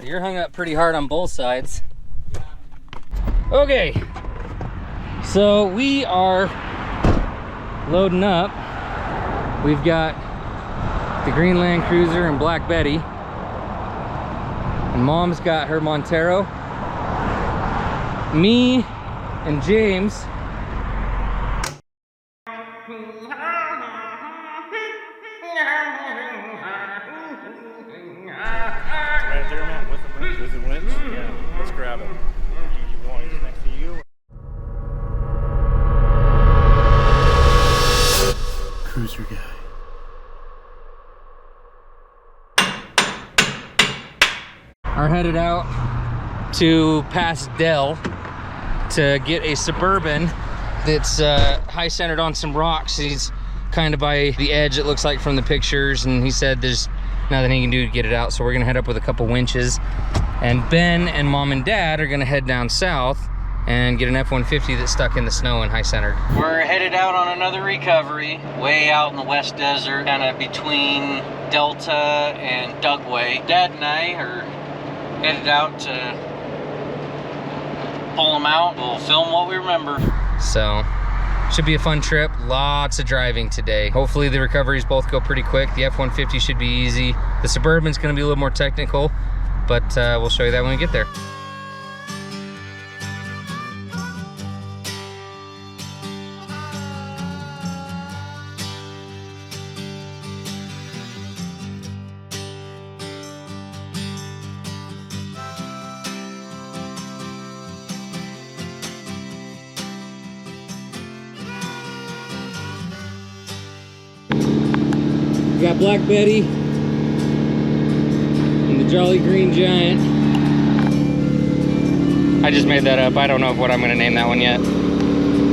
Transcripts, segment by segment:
You're hung up pretty hard on both sides. Okay, so we are loading up. We've got the green Land Cruiser and Black Betty, and Mom's got her Montero. Me and James right there, man, with the winch. Yeah, let's grab it. You want it next to you? Cruiser guy. are headed out to pass Dell to get a Suburban that's high centered on some rocks. He's kind of by the edge, it looks like from the pictures, and he said there's nothing he can do to get it out, so we're gonna head up with a couple winches. And Ben and Mom and Dad are gonna head down south and get an F-150 that's stuck in the snow and high centered. We're headed out on another recovery, way out in the West Desert, kind of between Delta and Dugway. Dad and I are headed out to pull them out. We'll film what we remember. So, should be a fun trip. Lots of driving today. Hopefully the recoveries both go pretty quick. The F-150 should be easy. The Suburban's gonna be a little more technical, but we'll show you that when we get there. We got Black Betty and the Jolly Green Giant. I just made that up. I don't know what I'm gonna name that one yet.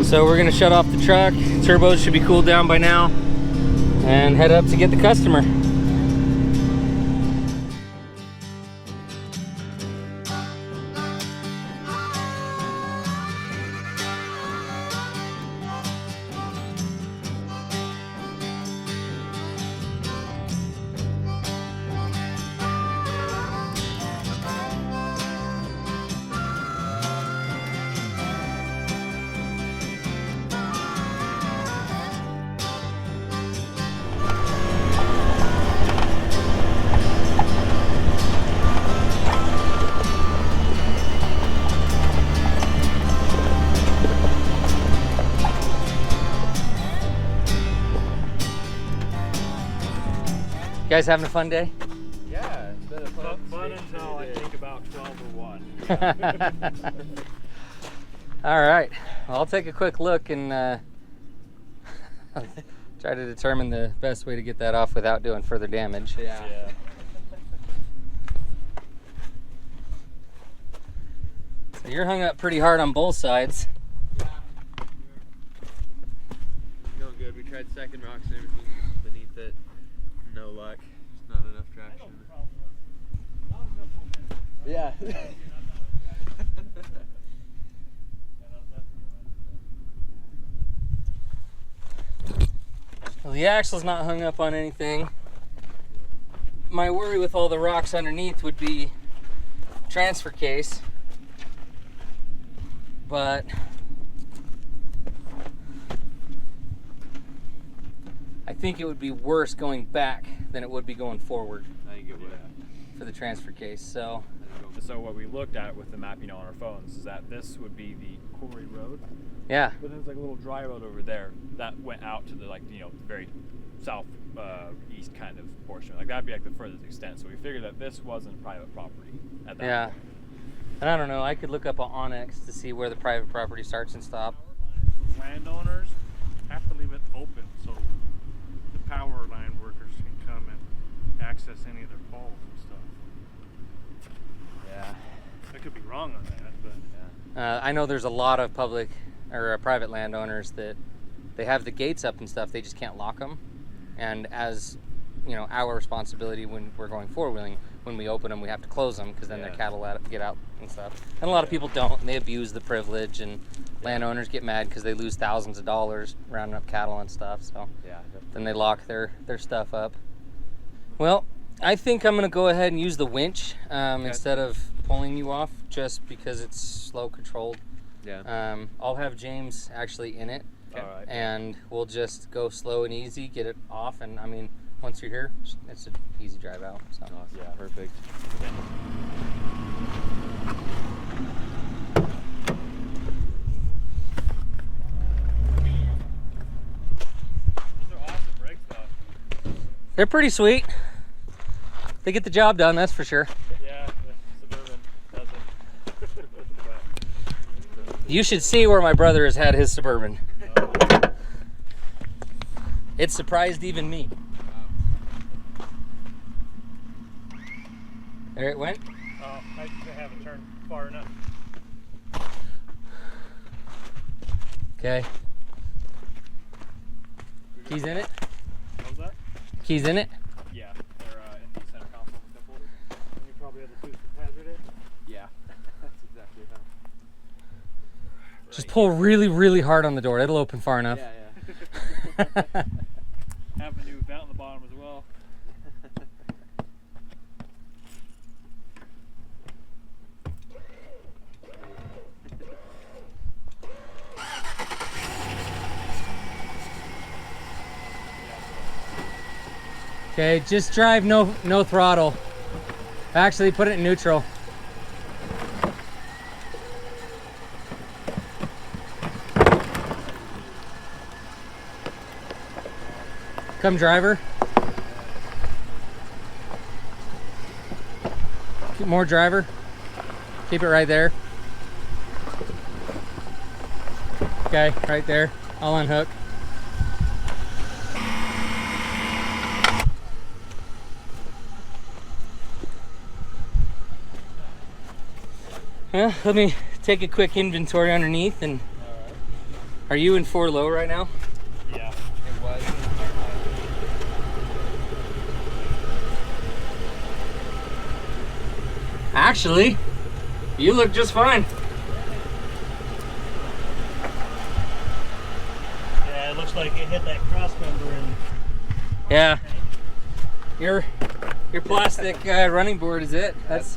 So we're gonna shut off the truck. Turbos should be cooled down by now and head up to get the customer. You guys having a fun day? Yeah, it's been a fun until I think about 12 or 1. All right, well, I'll take a quick look and try to determine the best way to get that off without doing further damage. Yeah. So you're hung up pretty hard on both sides. Going good. We tried second rocks and everything beneath it. No luck. Just not enough traction. Yeah. Well, the axle's not hung up on anything. My worry with all the rocks underneath would be transfer case, but I think it would be worse going back than it would be going forward I think it would. for the transfer case. So What we looked at with the mapping on our phones is that this would be the quarry road, yeah, but there's like a little dry road over there that went out to the very south east kind of portion. Like that'd be like the furthest extent. So we figured that this wasn't private property at that yeah. point. And I don't know, I could look up on Onyx to see where the private property starts and stops. Landowners have to leave it open so the power line workers can come and access any of their poles and stuff. Yeah. I could be wrong on that, but I know there's a lot of public or private landowners that they have the gates up and stuff, they just can't lock them. And as you know, our responsibility when we're going four-wheeling, when we open them, we have to close them because then their cattle get out and stuff. And a lot of people don't, and they abuse the privilege, and landowners get mad because they lose thousands of dollars rounding up cattle and stuff. So Yeah. then they lock their stuff up. Well, I think I'm gonna go ahead and use the winch instead of pulling you off, just because it's slow controlled. Yeah. I'll have James actually in it, All right. and we'll just go slow and easy, get it off, and I mean, once you're here, it's an easy drive out. So. Awesome. Yeah. Perfect. Those are awesome rigs, though. They're pretty sweet. They get the job done, that's for sure. Yeah, the Suburban doesn't. You should see where my brother has had his Suburban. It surprised even me. There it went. Oh, I haven't turned far enough. Okay. Keys in it? What was that? Keys in it? Yeah, they're in the center console cup holder. And you probably had to do some hazard it. Yeah, that's exactly how. Just pull really, really hard on the door. It'll open far enough. Yeah. Have a new vent on the bottom as well. Okay, just drive no throttle. Actually, put it in neutral. Come, driver. Keep more, driver. Keep it right there. Okay, right there. I'll unhook. Well, let me take a quick inventory underneath. And are you in 4 low right now? Yeah. It was. Actually, you look just fine. Yeah, it looks like it hit that cross member and Yeah. Your plastic running board is it. That's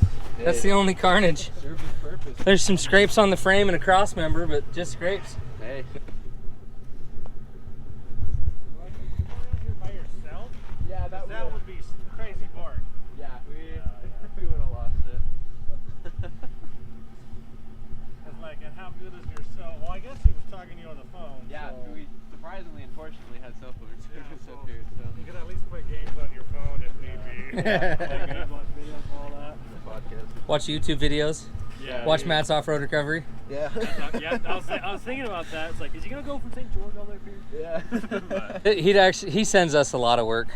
the only carnage. Served its purpose. There's some scrapes on the frame and a cross member, but just scrapes. Hey. here by yourself. Yeah, That would be crazy boring. Yeah, we would have lost it. It's like, and how good is your cell? Well, I guess he was talking to you on the phone. Yeah, so we surprisingly, unfortunately, had cell phone service so up here. So. you could at least play games on your phone if need be. Play games, watch videos, all that. Podcast. Watch YouTube videos. Yeah. Watch Matt's off-road recovery. Yeah. Yeah, I was thinking about that. It's like, is he gonna go from St. George all the way up here? Yeah. He sends us a lot of work,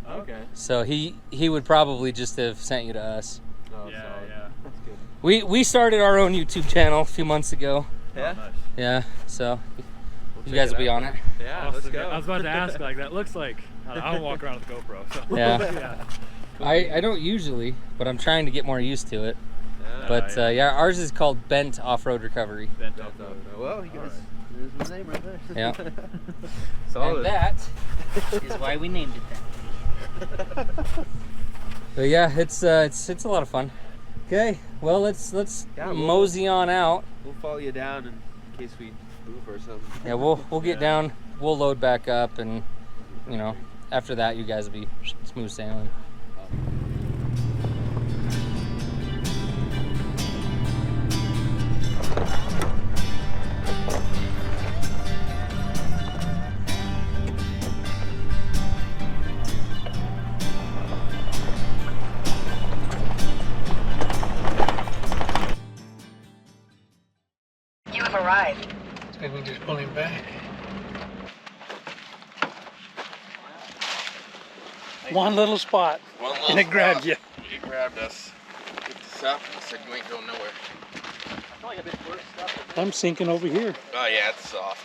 Okay. so he would probably just have sent you to us. Oh, Yeah, solid. yeah. That's good. We started our own YouTube channel a few months ago. Yeah. Oh, nice. Yeah, so We'll you check guys will be out. on it. Yeah, let's Awesome. go. I was about to ask, like, that looks like I don't walk around with a GoPro. So. Yeah. I don't usually, but I'm trying to get more used to it. Yeah. But yeah. yeah, ours is called Bent Off-Road Recovery. Bent That's off-road. well, you guys. Alright. There's my name right there. Yeah. Solid. And that is why we named it that. But yeah, it's a lot of fun. Okay, well let's Yeah, mosey on out. We'll follow you down in case we move or something. Yeah, we'll get Yeah. down. We'll load back up, and you know, after that, you guys will be smooth sailing. You have arrived. Maybe we just pull him back. One little spot, and it grabbed you. He grabbed us, picked us up, and said, "You ain't going nowhere." I'm sinking over here. Oh yeah, it's soft.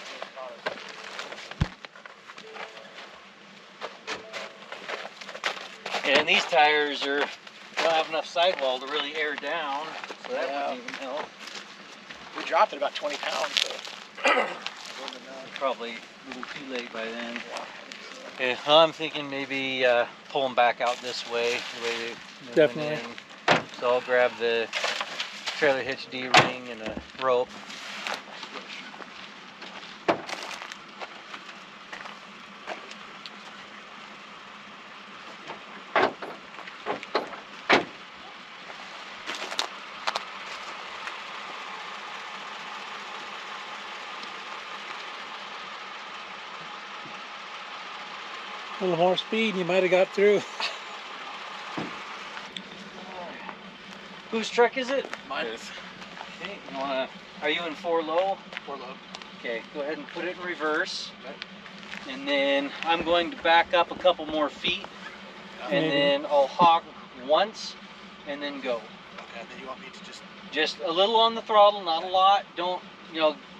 And these tires don't have enough sidewall to really air down, so that wouldn't even help. We dropped it about 20 pounds. So. Probably a little too late by then. Okay, well, I'm thinking maybe pull them back out this way, the way they went Definitely. in. So I'll grab the trailer hitch D-ring and a rope. A little more speed, you might have got through. Whose truck is it? Mine is. Okay, you wanna, are you in 4 low? 4 low. Okay, go ahead and put it in reverse. Okay. And then I'm going to back up a couple more feet. And Maybe. then I'll hawk once and then go. Okay, then you want me to just... Just a little on the throttle, not a lot. Don't,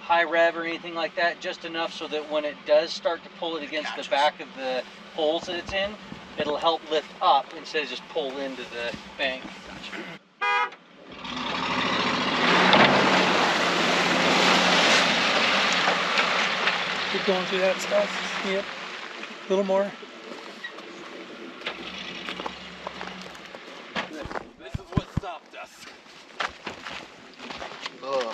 high rev or anything like that. Just enough so that when it does start to pull it against the back of the holes that it's in, it'll help lift up instead of just pull into the bank. Keep going through that stuff. Yep. A little more. This is what stopped us. Ugh.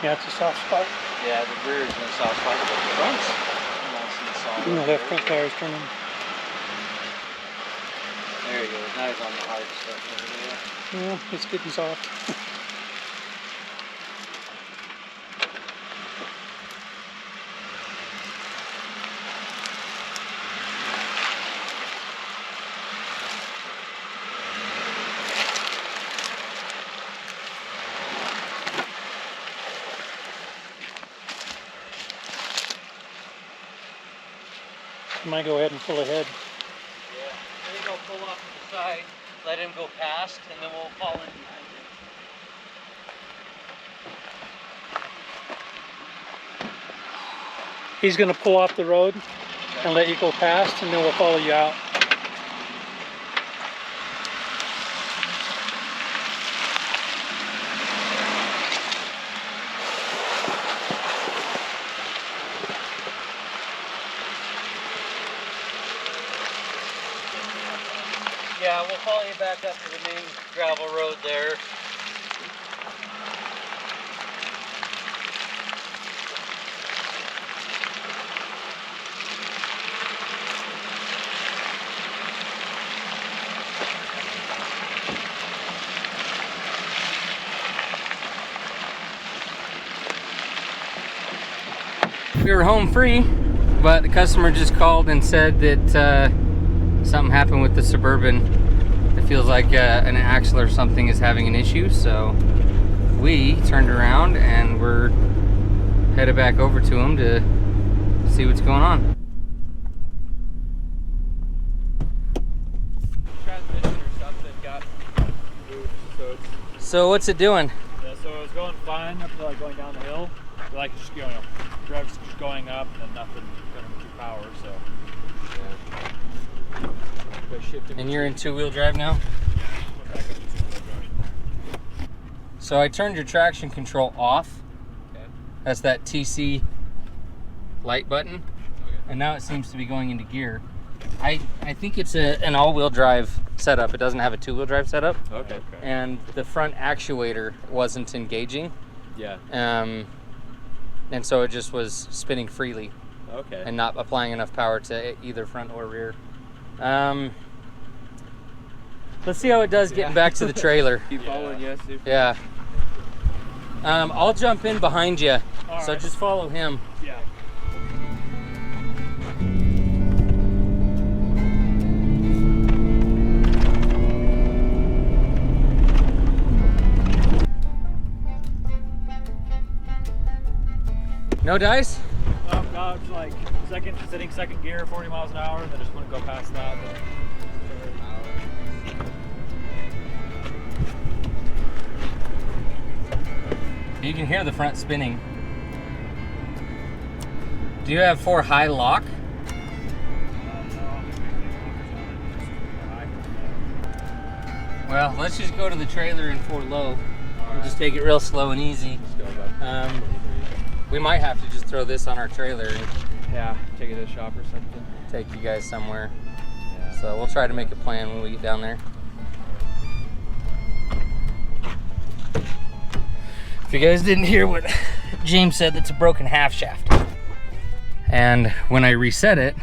Yeah, it's a soft spot. Yeah, the rear is in a soft spot, but the front's nice and solid. The left front tire is turning. There you go. Now he's on the hard stuff over there. Yeah, it's getting soft. I might go ahead and pull ahead. Yeah. I think I'll pull off to the side, let him go past, and then we'll fall in behind him. He's going to pull off the road and let you go past, and then we'll follow you out. Yeah, we'll follow you back up to the main gravel road there. We were home free, but the customer just called and said that something happened with the Suburban. It feels like an axle or something is having an issue, so we turned around and we're headed back over to him to see what's going on. Transmission or something got moved, so it's... So what's it doing? Yeah, so it was going fine up to like going down the hill. But like just drive's just going up and then nothing going to power, so yeah. And you're in two-wheel drive now? So I turned your traction control off. Okay. That's that TC light button. Okay. And now it seems to be going into gear. I think it's an all-wheel drive setup. It doesn't have a two-wheel drive setup. Okay. And the front actuator wasn't engaging. Yeah. And so it just was spinning freely Okay. and not applying enough power to either front or rear. Let's see how it does getting back to the trailer. Keep following, yes. Yeah. I'll jump in behind you, so right. just follow him. Yeah. No dice? No, it's like sitting second gear, 40 miles an hour, and then just wouldn't go past that. You can hear the front spinning. Do you have 4 high lock? Well, let's just go to the trailer in 4 low. We'll just take it real slow and easy. We might have to just throw this on our trailer and Yeah, take it to the shop or something. take you guys somewhere. Yeah. So we'll try to make a plan when we get down there. If you guys didn't hear what James said, that's a broken half shaft. And when I reset it,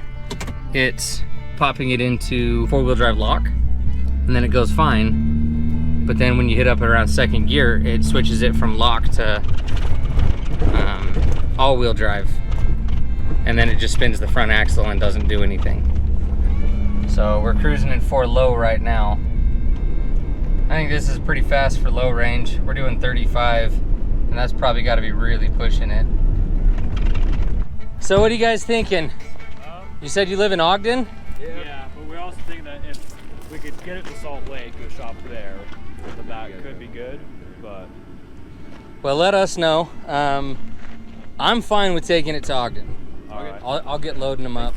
it's popping it into 4-wheel drive lock, and then it goes fine. But then when you hit up around second gear, it switches it from lock to all-wheel drive. And then it just spins the front axle and doesn't do anything. So we're cruising in 4 low right now. I think this is pretty fast for low range. We're doing 35, and that's probably got to be really pushing it. So what are you guys thinking? You said you live in Ogden? Yeah, but we're also thinking that if we could get it to Salt Lake to a shop there, that could be good, but... Well, let us know. I'm fine with taking it to Ogden. All right. I'll get loading them up.